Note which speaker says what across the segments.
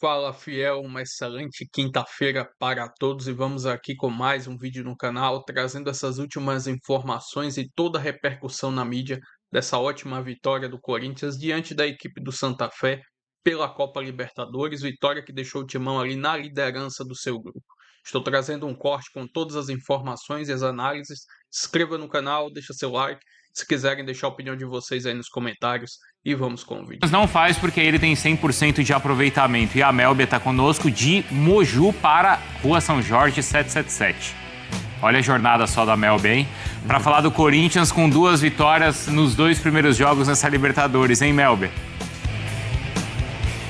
Speaker 1: Fala fiel, uma excelente quinta-feira para todos e vamos aqui com mais um vídeo no canal, trazendo essas últimas informações e toda a repercussão na mídia dessa ótima vitória do Corinthians diante da equipe do Santa Fé pela Copa Libertadores, vitória que deixou o Timão ali na liderança do seu grupo. Estou trazendo um corte com todas as informações e as análises. Se inscreva no canal, deixa seu like, se quiserem deixar a opinião de vocês aí nos comentários. E vamos com o vídeo.
Speaker 2: Não faz porque ele tem 100% de aproveitamento. E a Melbia está conosco de Moju para Rua São Jorge 777. Olha a jornada só da Melbia, hein? Para falar do Corinthians com 2 vitórias nos 2 primeiros jogos nessa Libertadores, hein, Melbia?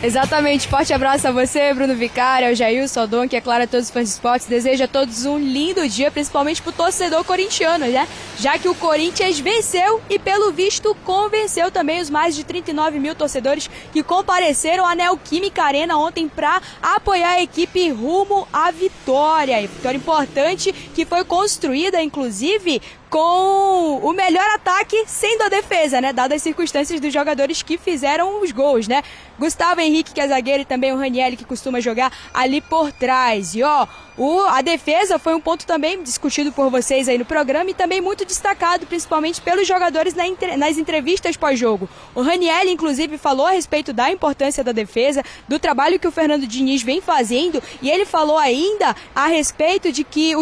Speaker 3: Exatamente, forte abraço a você, Bruno Vicari, ao Jailson, ao Dom, que é claro a todos os fãs de esportes. Desejo a todos um lindo dia, principalmente pro torcedor corintiano, né? Já que o Corinthians venceu e, pelo visto, convenceu também os mais de 39 mil torcedores que compareceram à Neoquímica Arena ontem para apoiar a equipe rumo à vitória. E vitória importante que foi construída, inclusive, com o melhor ataque sendo a defesa, né? Dadas as circunstâncias dos jogadores que fizeram os gols, né? Gustavo Henrique, que é zagueiro, e também o Ranieri, que costuma jogar ali por trás. E a defesa foi um ponto também discutido por vocês aí no programa e também muito destacado, principalmente pelos jogadores nas entrevistas pós-jogo. O Ranieri, inclusive, falou a respeito da importância da defesa, do trabalho que o Fernando Diniz vem fazendo, e ele falou ainda a respeito de que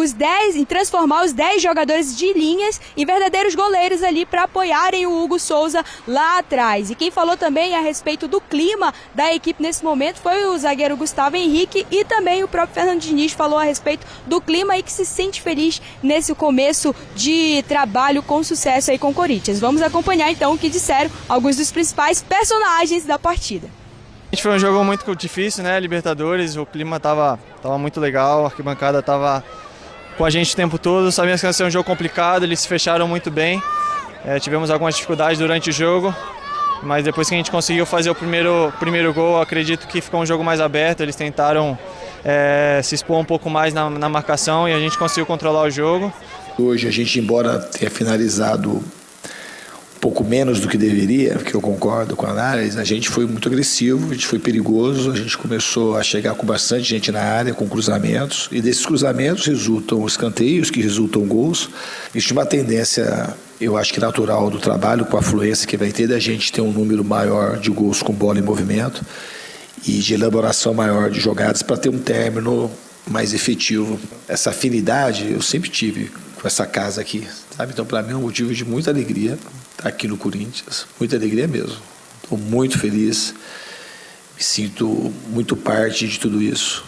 Speaker 3: em transformar os 10 jogadores de linhas em verdadeiros goleiros ali para apoiarem o Hugo Souza lá atrás. E quem falou também a respeito do clima da equipe nesse momento foi o zagueiro Gustavo Henrique, e também o próprio Fernando Diniz falou a respeito do clima e que se sente feliz nesse começo de trabalho com sucesso aí com o Corinthians. Vamos acompanhar então o que disseram alguns dos principais personagens da partida.
Speaker 4: Foi um jogo muito difícil, né? Libertadores, o clima tava muito legal, a arquibancada tava com a gente o tempo todo. Sabíamos que ia ser um jogo complicado, eles se fecharam muito bem. Tivemos algumas dificuldades durante o jogo, mas depois que a gente conseguiu fazer o primeiro gol, acredito que ficou um jogo mais aberto. Eles tentaram se expor um pouco mais na marcação e a gente conseguiu controlar o jogo.
Speaker 5: Hoje a gente, embora tenha finalizado um pouco menos do que deveria, porque eu concordo com a análise, a gente foi muito agressivo, a gente foi perigoso, a gente começou a chegar com bastante gente na área, com cruzamentos, e desses cruzamentos resultam escanteios, que resultam gols. Existe uma tendência, eu acho que natural do trabalho, com a fluência que vai ter, da gente ter um número maior de gols com bola em movimento e de elaboração maior de jogadas para ter um término mais efetivo. Essa afinidade eu sempre tive com essa casa aqui, sabe? Então, para mim é um motivo de muita alegria estar aqui no Corinthians, muita alegria mesmo. Estou muito feliz, me sinto muito parte de tudo isso.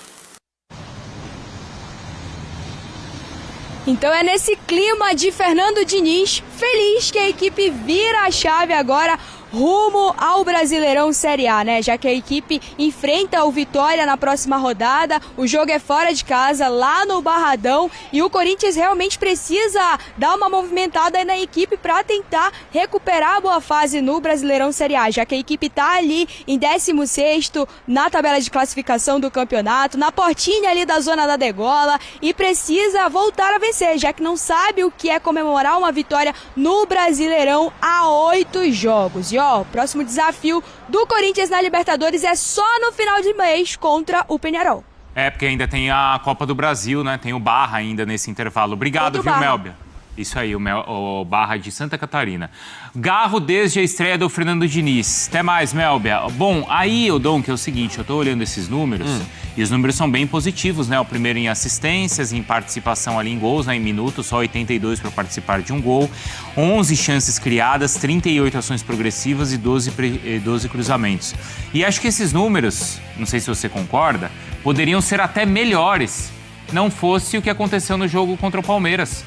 Speaker 3: Então é nesse clima de Fernando Diniz, feliz que a equipe vira a chave agora rumo ao Brasileirão Série A, né? Já que a equipe enfrenta o Vitória na próxima rodada, o jogo é fora de casa, lá no Barradão, e o Corinthians realmente precisa dar uma movimentada aí na equipe para tentar recuperar a boa fase no Brasileirão Série A, já que a equipe está ali em 16º na tabela de classificação do campeonato, na portinha ali da zona da degola, e precisa voltar a vencer, já que não sabe o que é comemorar uma vitória no Brasileirão há 8 jogos. E o próximo desafio do Corinthians na Libertadores é só no final de mês contra o Peñarol.
Speaker 2: Porque ainda tem a Copa do Brasil, né? Tem o Barra ainda nesse intervalo. Obrigado, viu, Melbia? Isso aí, o Barra de Santa Catarina. Garro desde a estreia do Fernando Diniz. Até mais, Melbia. Bom, aí, Dom, que é o seguinte, eu tô olhando esses números e os números são bem positivos, né? O primeiro em assistências, em participação ali em gols, né? Em minutos, só 82 para participar de um gol. 11 chances criadas, 38 ações progressivas e 12 cruzamentos. E acho que esses números, não sei se você concorda, poderiam ser até melhores, não fosse o que aconteceu no jogo contra o Palmeiras.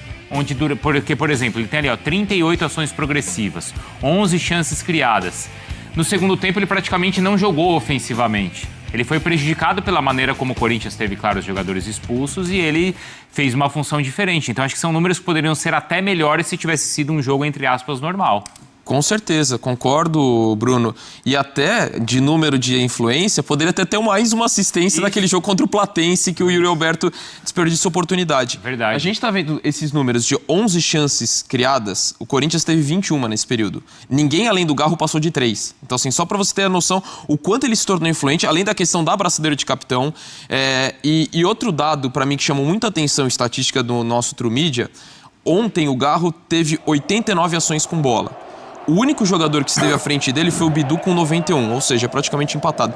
Speaker 2: Porque, por exemplo, ele tem ali 38 ações progressivas, 11 chances criadas. No segundo tempo, ele praticamente não jogou ofensivamente. Ele foi prejudicado pela maneira como o Corinthians teve, claro, os jogadores expulsos, e ele fez uma função diferente. Então, acho que são números que poderiam ser até melhores se tivesse sido um jogo, entre aspas, normal.
Speaker 6: Com certeza, concordo, Bruno. E até de número de influência, poderia até ter mais uma assistência naquele jogo contra o Platense que o Yuri Alberto desperdiçou oportunidade.
Speaker 2: Verdade.
Speaker 6: A gente tá vendo esses números de 11 chances criadas, o Corinthians teve 21 nesse período. Ninguém além do Garro passou de 3. Então, assim, só para você ter a noção o quanto ele se tornou influente, além da questão da abraçadeira de capitão. E outro dado, para mim, que chamou muita atenção estatística do nosso True Media, ontem o Garro teve 89 ações com bola. O único jogador que esteve à frente dele foi o Bidu com 91, ou seja, praticamente empatado.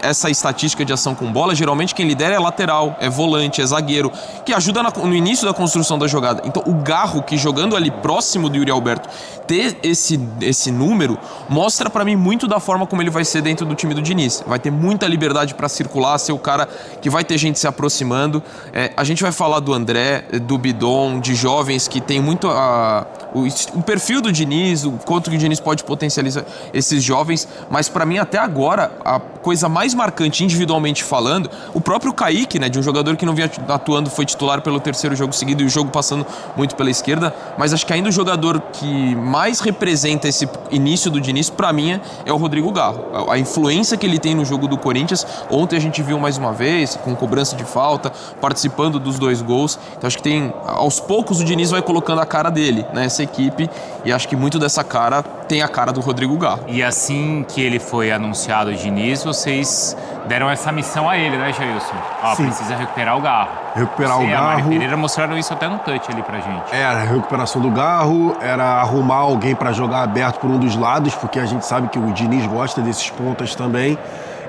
Speaker 6: Essa estatística de ação com bola, geralmente quem lidera é lateral, é volante, é zagueiro, que ajuda no início da construção da jogada. Então o Garro, que jogando ali próximo do Yuri Alberto, ter esse número, mostra pra mim muito da forma como ele vai ser dentro do time do Diniz. Vai ter muita liberdade pra circular, ser o cara que vai ter gente se aproximando. A gente vai falar do André, do Bidon, de jovens que tem muito o perfil do Diniz, o quanto que o Diniz pode potencializar esses jovens, mas para mim até agora a coisa mais marcante individualmente falando, o próprio Kaique, né, de um jogador que não vinha atuando, foi titular pelo 3º jogo seguido e o jogo passando muito pela esquerda, mas acho que ainda o jogador que mais representa esse início do Diniz para mim é o Rodrigo Garro. A influência que ele tem no jogo do Corinthians, ontem a gente viu mais uma vez, com cobrança de falta, participando dos 2 gols, então acho que aos poucos o Diniz vai colocando a cara dele nessa equipe e acho que muito dessa cara tem a cara do Rodrigo Garro.
Speaker 2: E assim que ele foi anunciado o Diniz, vocês deram essa missão a ele, né, Jailson? Precisa recuperar o Garro.
Speaker 7: Recuperar o Garro.
Speaker 2: A Mari Pereira mostraram isso até no touch ali pra gente.
Speaker 7: Era a recuperação do Garro, era arrumar alguém para jogar aberto por um dos lados, porque a gente sabe que o Diniz gosta desses pontas também.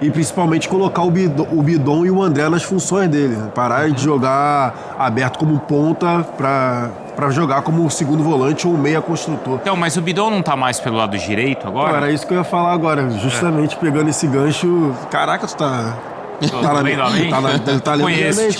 Speaker 7: E principalmente colocar o Bidon e o André nas funções dele. Parar de jogar aberto como ponta para jogar como segundo volante ou meia construtor.
Speaker 2: Então, mas o Bidon não tá mais pelo lado direito agora?
Speaker 7: Não, era isso que eu ia falar agora. Justamente pegando esse gancho... Caraca, tu tá...
Speaker 2: Te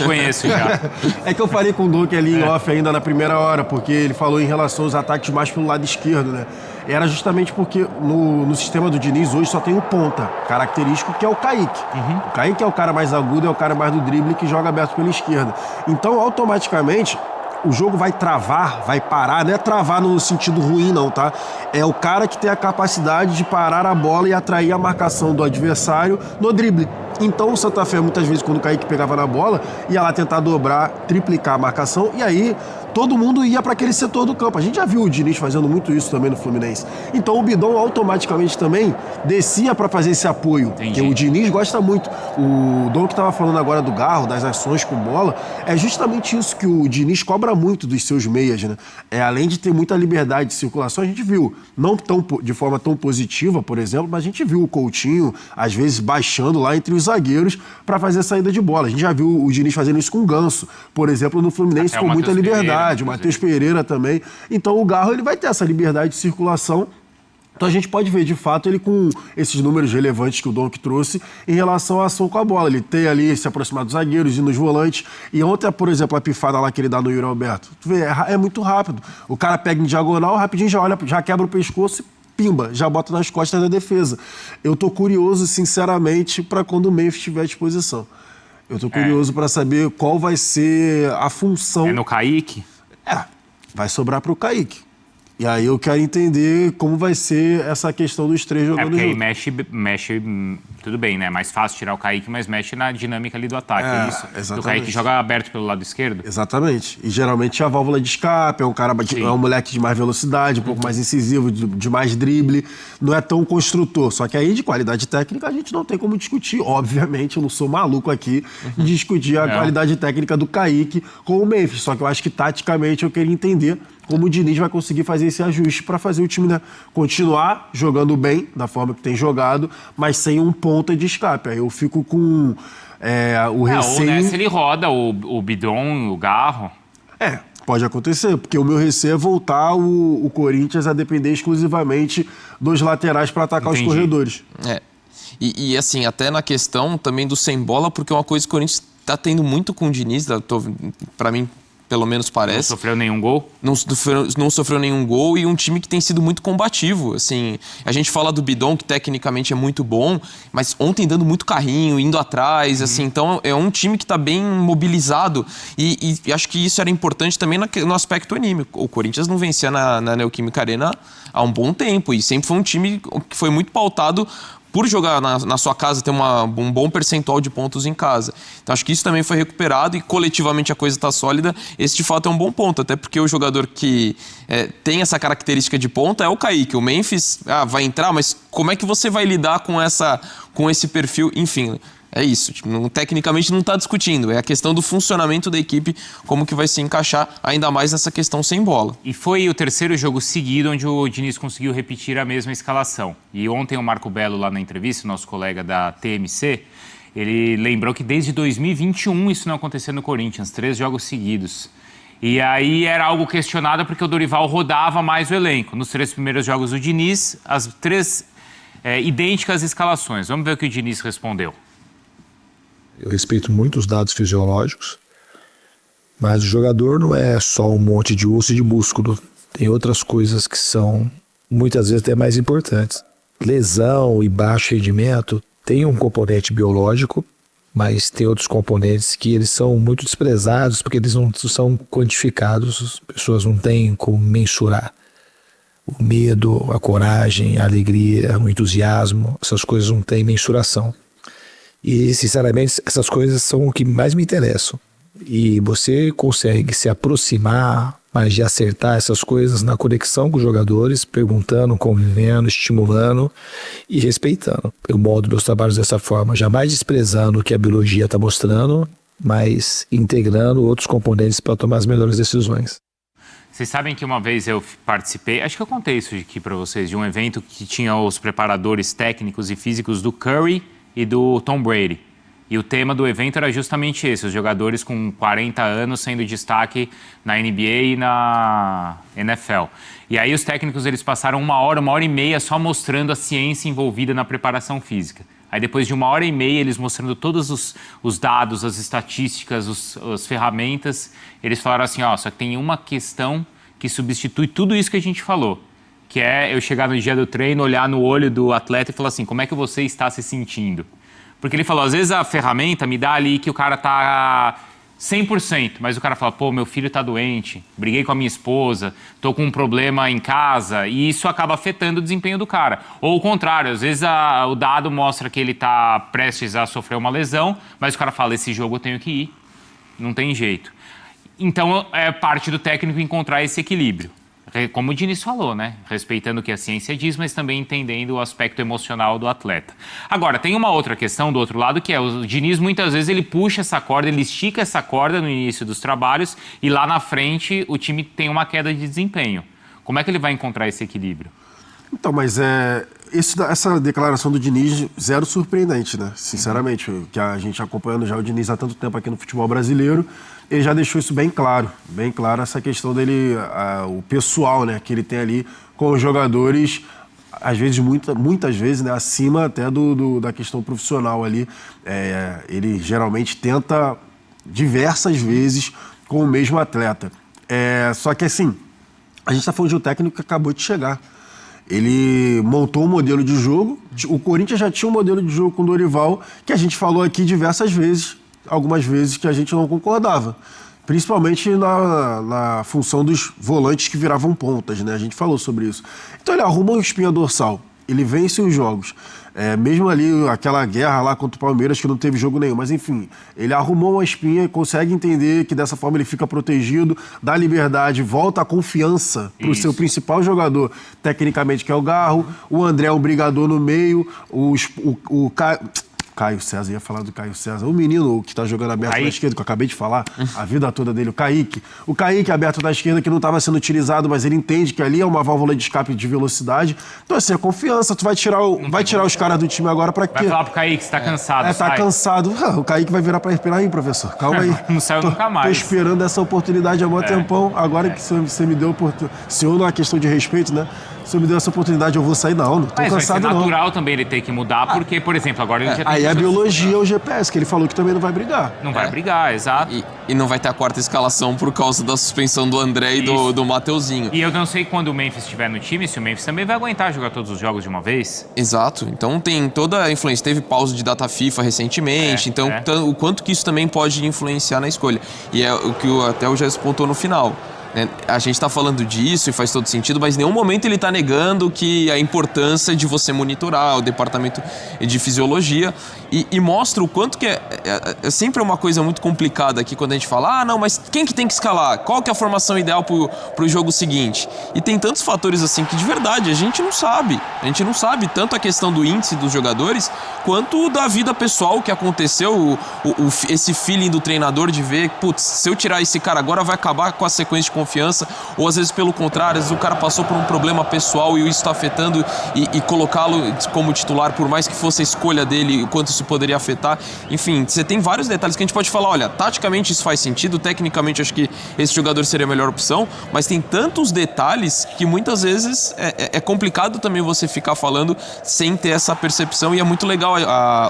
Speaker 2: conheço já.
Speaker 7: É que eu falei com o Duque ali em off ainda na primeira hora, porque ele falou em relação aos ataques mais pelo lado esquerdo, né? Era justamente porque no sistema do Diniz hoje só tem um ponta característico, que é o Kaique. O Kaique é o cara mais agudo, é o cara mais do drible que joga aberto pela esquerda. Então, automaticamente, o jogo vai travar, vai parar, não é travar no sentido ruim não, tá? É o cara que tem a capacidade de parar a bola e atrair a marcação do adversário no drible. Então o Santa Fé, muitas vezes, quando o Kaique pegava na bola, ia lá tentar dobrar, triplicar a marcação, e aí todo mundo ia para aquele setor do campo. A gente já viu o Diniz fazendo muito isso também no Fluminense. Então o Bidon automaticamente também descia para fazer esse apoio. Porque o Diniz gosta muito. O Dom que estava falando agora do Garro, das ações com bola, é justamente isso que o Diniz cobra muito dos seus meias, né? Além de ter muita liberdade de circulação, a gente viu, não de forma tão positiva, por exemplo, mas a gente viu o Coutinho, às vezes, baixando lá entre os zagueiros para fazer a saída de bola. A gente já viu o Diniz fazendo isso com o Ganso, por exemplo, no Fluminense, com muita liberdade. O Matheus Pereira também. Então o Garro ele vai ter essa liberdade de circulação. Então a gente pode ver, de fato, ele com esses números relevantes que o Donk trouxe em relação à ação com a bola. Ele tem ali se aproximar dos zagueiros e nos volantes. E ontem, por exemplo, a pifada lá que ele dá no Yuri Alberto. Tu vê, é muito rápido. O cara pega em diagonal, rapidinho já olha, já quebra o pescoço e pimba, já bota nas costas da defesa. Eu tô curioso, sinceramente, para quando o Memphis estiver à disposição. Eu tô curioso para saber qual vai ser a função.
Speaker 2: É no Kaique?
Speaker 7: Vai sobrar pro Kaique. E aí eu quero entender como vai ser essa questão dos 3 jogando
Speaker 2: porque
Speaker 7: junto.
Speaker 2: aí mexe, tudo bem, né? É mais fácil tirar o Kaique, mas mexe na dinâmica ali do ataque, é isso?
Speaker 7: Exatamente.
Speaker 2: O Kaique joga aberto pelo lado esquerdo?
Speaker 7: Exatamente. E geralmente a válvula de escape, é um cara, é um moleque de mais velocidade, um pouco mais incisivo, de mais drible, não é tão construtor. Só que aí de qualidade técnica a gente não tem como discutir. Obviamente, eu não sou maluco aqui de discutir a qualidade técnica do Kaique com o Memphis. Só que eu acho que taticamente eu queria entender como o Diniz vai conseguir fazer esse ajuste para fazer o time, né, continuar jogando bem, da forma que tem jogado, mas sem um ponta de escape. Aí eu fico com o receio...
Speaker 2: Ou nessa ele roda o Bidon, o Garro.
Speaker 7: Pode acontecer, porque o meu receio é voltar o Corinthians a depender exclusivamente dos laterais para atacar os corredores.
Speaker 6: E assim, até na questão também do sem bola, porque é uma coisa que o Corinthians está tendo muito com o Diniz, para mim, pelo menos parece.
Speaker 2: Não sofreu nenhum gol?
Speaker 6: Não sofreu nenhum gol e um time que tem sido muito combativo. Assim, a gente fala do Bidon, que tecnicamente é muito bom, mas ontem dando muito carrinho, indo atrás, assim, então é um time que está bem mobilizado e acho que isso era importante também no aspecto anímico. O Corinthians não vencia na Neoquímica Arena há um bom tempo e sempre foi um time que foi muito pautado por jogar na sua casa, ter um bom percentual de pontos em casa. Então acho que isso também foi recuperado e coletivamente a coisa está sólida. Esse de fato é um bom ponto, até porque o jogador que tem essa característica de ponta é o Kaique. O Memphis vai entrar, mas como é que você vai lidar com esse perfil? Enfim, é isso. Tecnicamente não está discutindo. É a questão do funcionamento da equipe, como que vai se encaixar, ainda mais nessa questão sem bola.
Speaker 2: E foi o terceiro jogo seguido onde o Diniz conseguiu repetir a mesma escalação. E ontem o Marco Belo, lá na entrevista, nosso colega da TMC, ele lembrou que desde 2021 isso não acontecia no Corinthians, 3 jogos seguidos. E aí era algo questionado porque o Dorival rodava mais o elenco. Nos 3 primeiros jogos do Diniz, as 3 idênticas escalações. Vamos ver o que o Diniz respondeu.
Speaker 5: Eu respeito muito os dados fisiológicos, mas o jogador não é só um monte de osso e de músculo. Tem outras coisas que são, muitas vezes, até mais importantes. Lesão e baixo rendimento tem um componente biológico, mas tem outros componentes que eles são muito desprezados porque eles não são quantificados, as pessoas não têm como mensurar. O medo, a coragem, a alegria, o entusiasmo, essas coisas não têm mensuração. E, sinceramente, essas coisas são o que mais me interessam. E você consegue se aproximar, mas de acertar essas coisas na conexão com os jogadores, perguntando, convivendo, estimulando e respeitando. Eu moldo meus trabalhos dessa forma, jamais desprezando o que a biologia está mostrando, mas integrando outros componentes para tomar as melhores decisões.
Speaker 2: Vocês sabem que uma vez eu participei, acho que eu contei isso aqui para vocês, de um evento que tinha os preparadores técnicos e físicos do Curry e do Tom Brady. E o tema do evento era justamente esse, os jogadores com 40 anos sendo destaque na NBA e na NFL. E aí os técnicos eles passaram 1 hora e meia só mostrando a ciência envolvida na preparação física. Aí depois de 1 hora e meia eles mostrando todos os dados, as estatísticas, as ferramentas, eles falaram assim, só que tem uma questão que substitui tudo isso que a gente falou, que é eu chegar no dia do treino, olhar no olho do atleta e falar assim, como é que você está se sentindo? Porque ele falou, às vezes a ferramenta me dá ali que o cara tá 100%, mas o cara fala, pô, meu filho tá doente, briguei com a minha esposa, tô com um problema em casa, e isso acaba afetando o desempenho do cara. Ou o contrário, às vezes o dado mostra que ele tá prestes a sofrer uma lesão, mas o cara fala, esse jogo eu tenho que ir, não tem jeito. Então é parte do técnico encontrar esse equilíbrio. Como o Diniz falou, né? Respeitando o que a ciência diz, mas também entendendo o aspecto emocional do atleta. Agora, tem uma outra questão do outro lado, que é o Diniz, muitas vezes, ele puxa essa corda, ele estica essa corda no início dos trabalhos e lá na frente o time tem uma queda de desempenho. Como é que ele vai encontrar esse equilíbrio?
Speaker 7: Então, mas essa declaração do Diniz, zero surpreendente, né? Sinceramente, que a gente acompanhando já o Diniz há tanto tempo aqui no futebol brasileiro, ele já deixou isso bem claro essa questão dele, o pessoal, né, que ele tem ali com os jogadores, às vezes, muitas vezes, né, acima até da questão profissional ali. Ele geralmente tenta diversas vezes com o mesmo atleta. Só que assim, a gente está falando de um técnico que acabou de chegar. Ele montou um modelo de jogo, o Corinthians já tinha um modelo de jogo com o Dorival, que a gente falou aqui diversas vezes, algumas vezes que a gente não concordava, principalmente na função dos volantes que viravam pontas, né? A gente falou sobre isso. Então ele arruma uma espinha dorsal, ele vence os jogos. Mesmo ali, aquela guerra lá contra o Palmeiras, que não teve jogo nenhum, mas enfim, ele arrumou uma espinha, consegue entender que dessa forma ele fica protegido, dá liberdade, volta a confiança para o seu principal jogador, tecnicamente, que é o Garro, o André é um brigador no meio, o Caio César, ia falar do Caio César. O menino que está jogando aberto na esquerda, que eu acabei de falar, a vida toda dele, o Kaique. O Kaique aberto na esquerda, que não estava sendo utilizado, mas ele entende que ali é uma válvula de escape de velocidade. Então, assim, a confiança, tu vai tirar os caras do time agora para quê?
Speaker 2: Vai falar pro Kaique, você tá cansado,
Speaker 7: tá cansado. O Kaique vai virar para respirar aí, professor. Calma aí.
Speaker 2: Não saiu nunca mais.
Speaker 7: Tô esperando essa oportunidade há muito tempão. Agora que você me deu a oportunidade. Senhor, não é questão de respeito, né? se eu me der essa oportunidade eu vou sair, não tô
Speaker 2: Mas
Speaker 7: cansado
Speaker 2: vai ser
Speaker 7: não.
Speaker 2: natural também ele ter que mudar, porque, por exemplo, agora ele já tem...
Speaker 7: Aí a biologia é o GPS, que ele falou que também não vai brigar.
Speaker 2: Não vai brigar, exato.
Speaker 6: E não vai ter a quarta escalação por causa da suspensão do André e do Mateuzinho.
Speaker 2: E eu não sei quando o Memphis estiver no time, se o Memphis também vai aguentar jogar todos os jogos de uma vez.
Speaker 6: Exato. Então tem toda a influência. Teve pausa de data FIFA recentemente, o quanto que isso também pode influenciar na escolha. E é o que até o Jéssica pontuou no final. A gente está falando disso e faz todo sentido, mas em nenhum momento ele está negando que a importância de você monitorar o departamento de fisiologia e mostra o quanto que é sempre uma coisa muito complicada aqui quando a gente fala, não, mas quem que tem que escalar? Qual que é a formação ideal pro jogo seguinte? E tem tantos fatores assim que de verdade a gente não sabe. A gente não sabe tanto a questão do índice dos jogadores quanto da vida pessoal que aconteceu, esse feeling do treinador de ver, putz, se eu tirar esse cara agora vai acabar com a sequência de confiança, ou às vezes pelo contrário, às vezes o cara passou por um problema pessoal e isso está afetando e colocá-lo como titular, por mais que fosse a escolha dele, o quanto isso poderia afetar. Enfim, você tem vários detalhes que a gente pode falar, olha, taticamente isso faz sentido, tecnicamente acho que esse jogador seria a melhor opção, mas tem tantos detalhes que muitas vezes é complicado também você ficar falando sem ter essa percepção, e é muito legal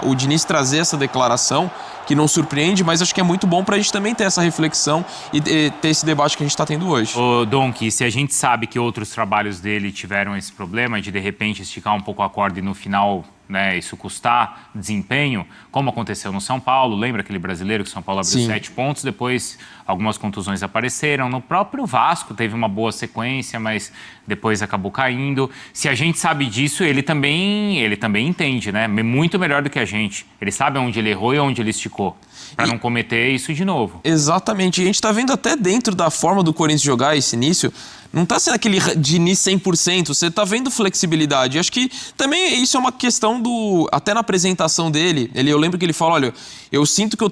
Speaker 6: o Diniz trazer essa declaração, que não surpreende, mas acho que é muito bom pra gente também ter essa reflexão e ter esse debate que a gente tá tendo hoje.
Speaker 2: Ô, Donk, se a gente sabe que outros trabalhos dele tiveram esse problema de repente esticar um pouco a corda e no final, né, isso custar desempenho, como aconteceu no São Paulo, lembra aquele brasileiro que o São Paulo abriu 7 pontos, depois algumas contusões apareceram, no próprio Vasco teve uma boa sequência, mas depois acabou caindo. Se a gente sabe disso, ele também entende, né, muito melhor do que a gente, ele sabe onde ele errou e onde ele esticou, para não cometer isso de novo.
Speaker 6: Exatamente, e a gente tá vendo até dentro da forma do Corinthians jogar esse início, não tá sendo aquele Diniz 100%, você tá vendo flexibilidade. Acho que também isso é uma questão até na apresentação dele, eu lembro que ele fala, olha, eu sinto que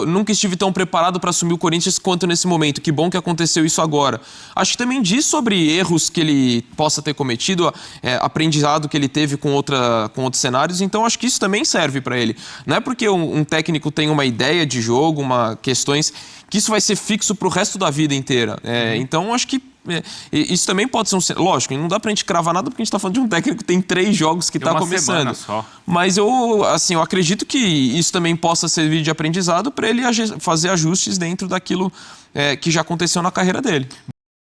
Speaker 6: nunca estive tão preparado para assumir o Corinthians quanto nesse momento, que bom que aconteceu isso agora. Acho que também diz sobre erros que ele possa ter cometido, aprendizado que ele teve com outros cenários, então acho que isso também serve para ele. Não é porque um técnico tem uma ideia de jogo, questões, que isso vai ser fixo pro resto da vida inteira. Então acho que isso também pode ser lógico, não dá pra gente cravar nada porque a gente tá falando de um técnico que tem 3 jogos que tá começando.
Speaker 2: Só.
Speaker 6: Mas eu acredito que isso também possa servir de aprendizado para ele fazer ajustes dentro daquilo que já aconteceu na carreira dele.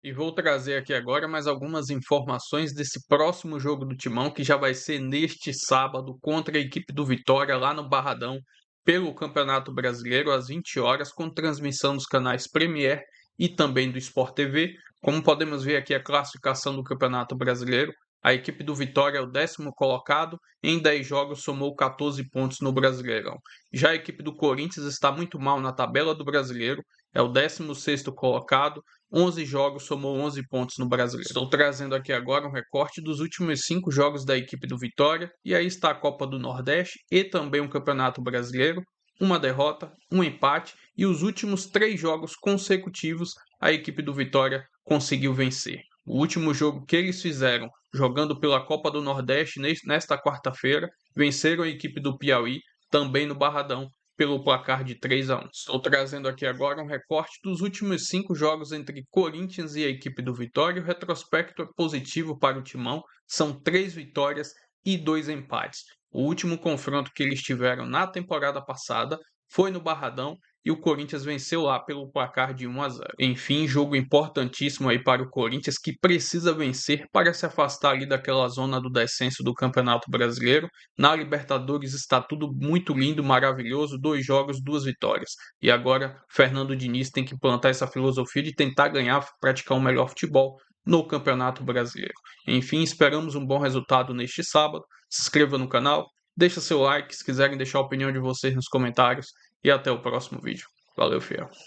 Speaker 1: E vou trazer aqui agora mais algumas informações desse próximo jogo do Timão, que já vai ser neste sábado contra a equipe do Vitória lá no Barradão, pelo Campeonato Brasileiro, às 20 horas, com transmissão dos canais Premier e também do Sport TV. Como podemos ver aqui a classificação do Campeonato Brasileiro, a equipe do Vitória é o 10º colocado, em 10 jogos somou 14 pontos no Brasileirão. Já a equipe do Corinthians está muito mal na tabela do Brasileiro, é o 16º colocado, 11 jogos somou 11 pontos no Brasileiro. Estou trazendo aqui agora um recorte dos últimos 5 jogos da equipe do Vitória, e aí está a Copa do Nordeste e também o Campeonato Brasileiro, uma derrota, um empate, e os últimos 3 jogos consecutivos a equipe do Vitória conseguiu vencer. O último jogo que eles fizeram, jogando pela Copa do Nordeste nesta quarta-feira, venceram a equipe do Piauí, também no Barradão, pelo placar de 3-1. Estou trazendo aqui agora um recorte dos últimos 5 jogos entre Corinthians e a equipe do Vitória. O retrospecto é positivo para o Timão, são 3 vitórias e 2 empates. O último confronto que eles tiveram na temporada passada foi no Barradão e o Corinthians venceu lá pelo placar de 1-0. Enfim, jogo importantíssimo aí para o Corinthians, que precisa vencer para se afastar ali daquela zona do descenso do Campeonato Brasileiro. Na Libertadores está tudo muito lindo, maravilhoso, 2 jogos, 2 vitórias. E agora Fernando Diniz tem que plantar essa filosofia de tentar ganhar, praticar um melhor futebol no Campeonato Brasileiro. Enfim, esperamos um bom resultado neste sábado. Se inscreva no canal, deixa seu like, se quiserem deixar a opinião de vocês nos comentários, e até o próximo vídeo. Valeu, fiel.